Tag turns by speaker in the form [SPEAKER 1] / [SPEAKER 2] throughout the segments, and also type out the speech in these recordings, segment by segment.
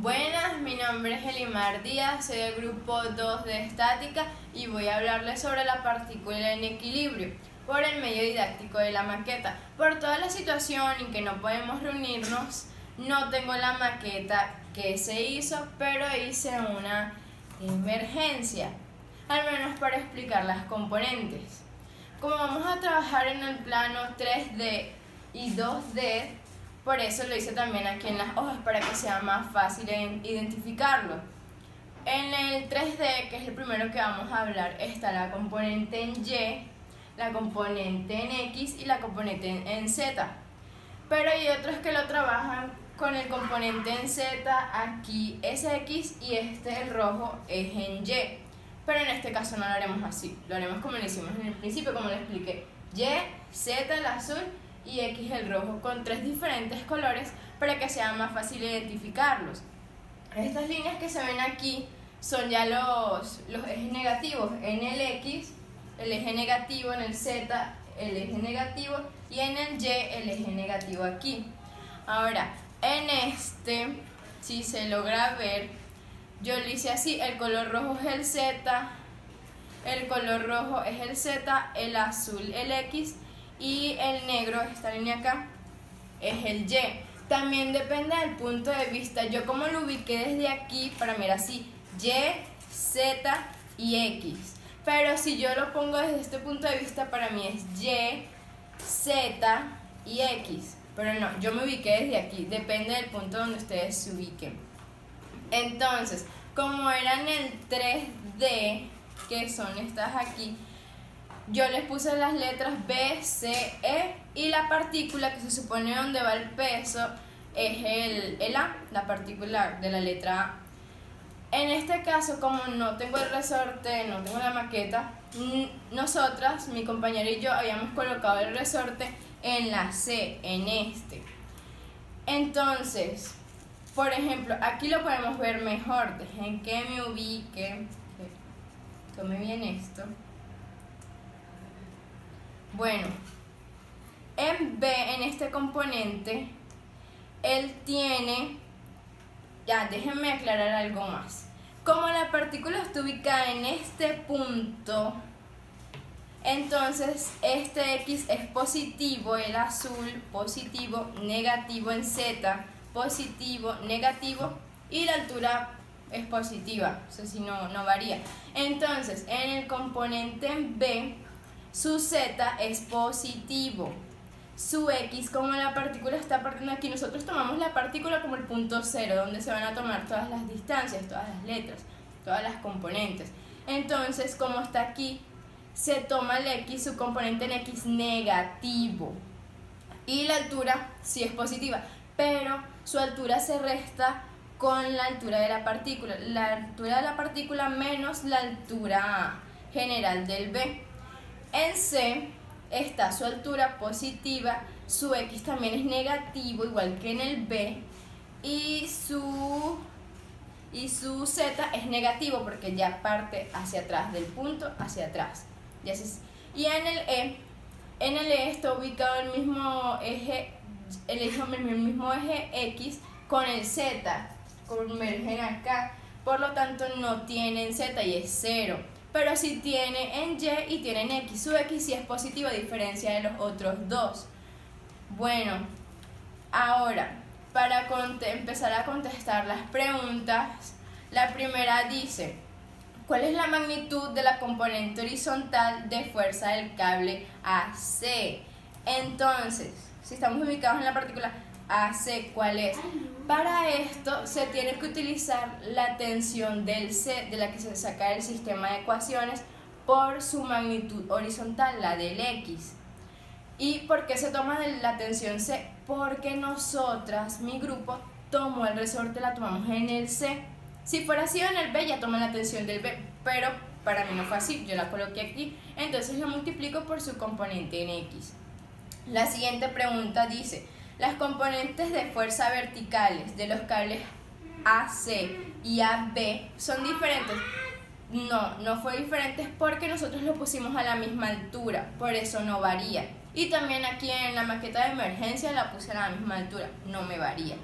[SPEAKER 1] Buenas, mi nombre es Elimar Díaz, soy del grupo 2 de estática y voy a hablarles sobre la partícula en equilibrio por el medio didáctico de la maqueta. Por toda la situación en que no podemos reunirnos, no tengo la maqueta que se hizo, pero hice una emergencia, al menos para explicar las componentes. Como vamos a trabajar en el plano 3D y 2D, por eso lo hice también aquí en las hojas para que sea más fácil identificarlo. En el 3D, que es el primero que vamos a hablar, está la componente en Y, la componente en X y la componente en Z. Pero hay otros que lo trabajan con el componente en Z, aquí es X y el rojo es en Y. Pero en este caso no lo haremos así, lo haremos como lo hicimos en el principio, como lo expliqué. Y, Z el azul y X el rojo, con tres diferentes colores para que sea más fácil identificarlos. Estas líneas que se ven aquí son ya los ejes negativos. En el X, el eje negativo; en el Z, el eje negativo; y en el Y, el eje negativo aquí. Ahora, en este, si se logra ver, yo lo hice así: el color rojo es el Z, el color rojo es el Z, el azul el X, y el negro, esta línea acá, es el Y. También depende del punto de vista. Yo como lo ubiqué desde aquí, para mirar así, Y, Z y X. Pero si yo lo pongo desde este punto de vista, para mí es Y, Z y X. Pero no, yo me ubiqué desde aquí, depende del punto donde ustedes se ubiquen. Entonces, como era en el 3D, que son estas aquí, yo les puse las letras B, C, E, y la partícula, que se supone donde va el peso, es el A, la partícula de la letra A. En este caso, como no tengo el resorte, no tengo la maqueta, nosotras, mi compañera y yo, habíamos colocado el resorte en la C, en este. Entonces, por ejemplo, aquí lo podemos ver mejor. Dejen que me ubique, que tome bien esto. Bueno, en B, en este componente, él tiene, ya déjenme aclarar algo más. Como la partícula está ubicada en este punto, entonces este X es positivo, el azul, positivo, negativo en Z, positivo, negativo, y la altura es positiva, o sea, si no varía. Entonces, en el componente en B, su Z es positivo, su X, como la partícula está partiendo aquí, nosotros tomamos la partícula como el punto cero, donde se van a tomar todas las distancias, todas las letras, todas las componentes. Entonces, como está aquí, se toma el X, su componente en X negativo, y la altura sí es positiva, pero su altura se resta con la altura de la altura de la partícula menos la altura general del B. En C está su altura positiva, su X también es negativo, igual que en el B, y su Z es negativo porque ya parte hacia atrás, del punto hacia atrás. Y en el E está ubicado el mismo eje, el mismo eje X con el Z, convergen acá, por lo tanto no tienen Z y es 0. Pero sí tiene en Y y tiene en X. Su X sí es positiva, a diferencia de los otros dos. Bueno, ahora, para empezar a contestar las preguntas, la primera dice: ¿cuál es la magnitud de la componente horizontal de fuerza del cable AC? Entonces, si estamos ubicados en la partícula AC, ¿cuál es? Para esto se tiene que utilizar la tensión del C, de la que se saca el sistema de ecuaciones, por su magnitud horizontal, la del X. ¿Y por qué se toma la tensión C? Porque nosotras, mi grupo, tomó el resorte, la tomamos en el C. Si fuera así en el B, ya toma la tensión del B, pero para mí no fue así, yo la coloqué aquí, entonces lo multiplico por su componente en X. La siguiente pregunta dice: las componentes de fuerza verticales de los cables AC y AB son diferentes. No fue diferentes porque nosotros lo pusimos a la misma altura, por eso no varía. Y también aquí en la maqueta de emergencia la puse a la misma altura, no me varía.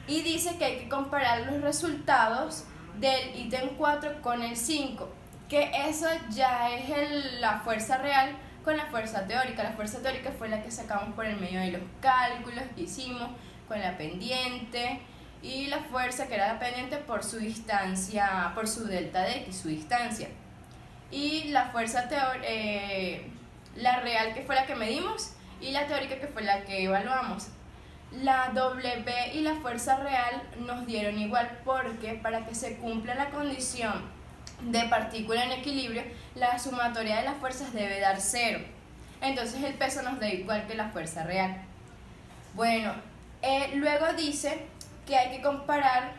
[SPEAKER 1] Y dice que hay que comparar los resultados del ítem 4 con el 5, que eso ya es la fuerza real con la fuerza teórica. La fuerza teórica fue la que sacamos por el medio de los cálculos que hicimos con la pendiente, y la fuerza que era la pendiente por su distancia, por su delta de x, su distancia. Y la fuerza la real, que fue la que medimos, y la teórica, que fue la que evaluamos. La W y la fuerza real nos dieron igual, porque para que se cumpla la condición de partícula en equilibrio, la sumatoria de las fuerzas debe dar 0. Entonces el peso nos da igual que la fuerza real. Bueno, luego dice que hay que comparar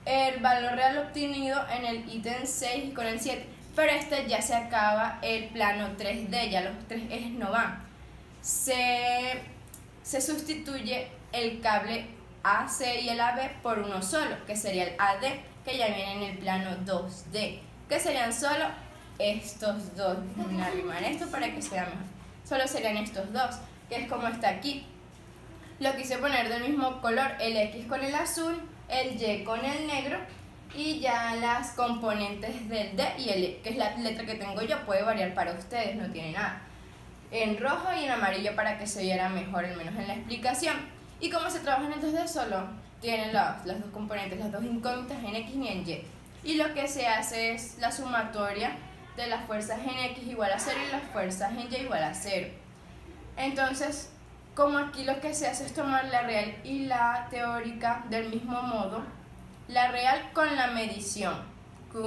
[SPEAKER 1] el valor real obtenido en el ítem 6 con el 7, pero ya se acaba el plano 3D, ya los tres ejes no van. Se sustituye el cable AC y el AB por uno solo, que sería el AD, que ya viene en el plano 2D, que serían solo estos dos. Voy a arrimar esto para que sea mejor. Solo serían estos dos, que es como está aquí. Lo quise poner del mismo color, el X con el azul, el Y con el negro, y ya las componentes del D y el E, que es la letra que tengo yo, puede variar para ustedes, no tiene nada. En rojo y en amarillo para que se viera mejor, al menos en la explicación. Y como se trabaja en el 2D, solo tienen las dos componentes, las dos incógnitas en X y en Y. Y lo que se hace es la sumatoria de las fuerzas en X igual a 0 y las fuerzas en Y igual a 0. Entonces, como aquí lo que se hace es tomar la real y la teórica del mismo modo, la real con la medición, que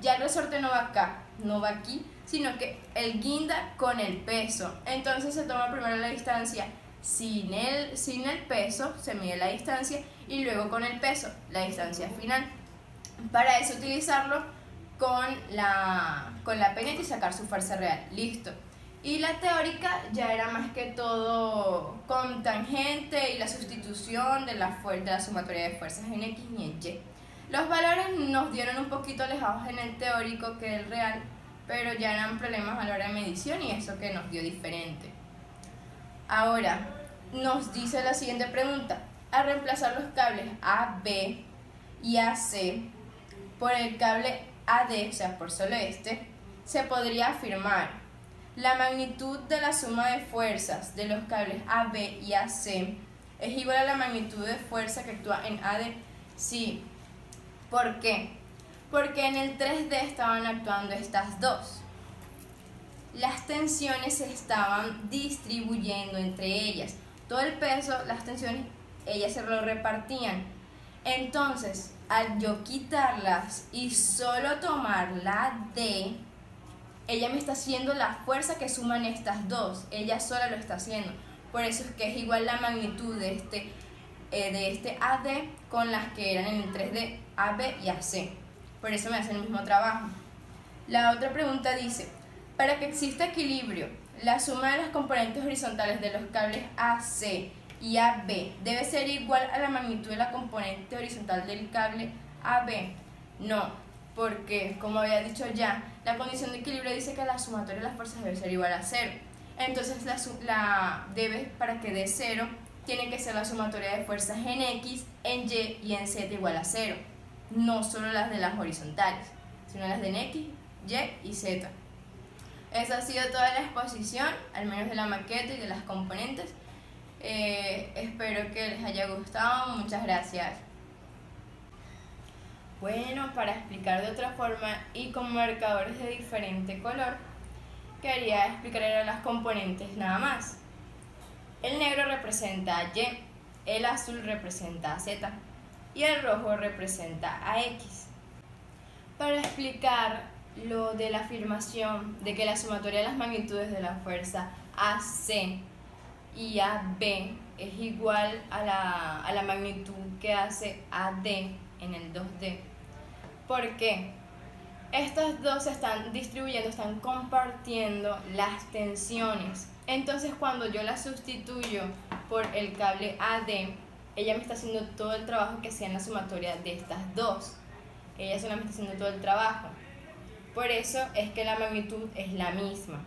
[SPEAKER 1] ya el resorte no va acá, no va aquí, sino que el guinda con el peso. Entonces se toma primero la distancia sin el peso, se mide la distancia, y luego con el peso, la distancia final. Para eso utilizarlo con la pendiente y sacar su fuerza real. Listo. Y la teórica ya era más que todo con tangente y la sustitución de la sumatoria de fuerzas en X y en Y. Los valores nos dieron un poquito alejados en el teórico que el real, pero ya eran problemas a la hora de medición y eso que nos dio diferente. Ahora, nos dice la siguiente pregunta. Al reemplazar los cables AB y AC por el cable AD, o sea, por solo este, se podría afirmar: la magnitud de la suma de fuerzas de los cables AB y AC es igual a la magnitud de fuerza que actúa en AD. Sí. ¿Por qué? Porque en el 3D estaban actuando estas dos. Las tensiones se estaban distribuyendo entre ellas. Todo el peso, las tensiones, ellas se lo repartían. Entonces, al yo quitarlas y solo tomar la D, ella me está haciendo la fuerza que suman estas dos. Ella sola lo está haciendo. Por eso es que es igual la magnitud de este AD con las que eran en el 3D, AB y AC. Por eso me hacen el mismo trabajo. La otra pregunta dice: para que exista equilibrio, la suma de las componentes horizontales de los cables AC y AB debe ser igual a la magnitud de la componente horizontal del cable AB. No, porque, como había dicho ya, la condición de equilibrio dice que la sumatoria de las fuerzas debe ser igual a 0. Entonces, para que dé 0, tiene que ser la sumatoria de fuerzas en X, en Y y en Z igual a 0. No solo las de las horizontales, sino las de en X, Y y Z. Esa ha sido toda la exposición, al menos de la maqueta y de las componentes. Espero que les haya gustado. Muchas gracias. Bueno, para explicar de otra forma y con marcadores de diferente color, quería explicar las componentes nada más. El negro representa a Y, el azul representa a Z y el rojo representa a X. Para explicar lo de la afirmación de que la sumatoria de las magnitudes de la fuerza AC y AB es igual a la magnitud que hace AD en el 2D. ¿Por qué? Estas dos se están distribuyendo, están compartiendo las tensiones. Entonces, cuando yo la sustituyo por el cable AD, ella me está haciendo todo el trabajo que hacía en la sumatoria de estas dos. Ella solamente está haciendo todo el trabajo. Por eso es que la magnitud es la misma.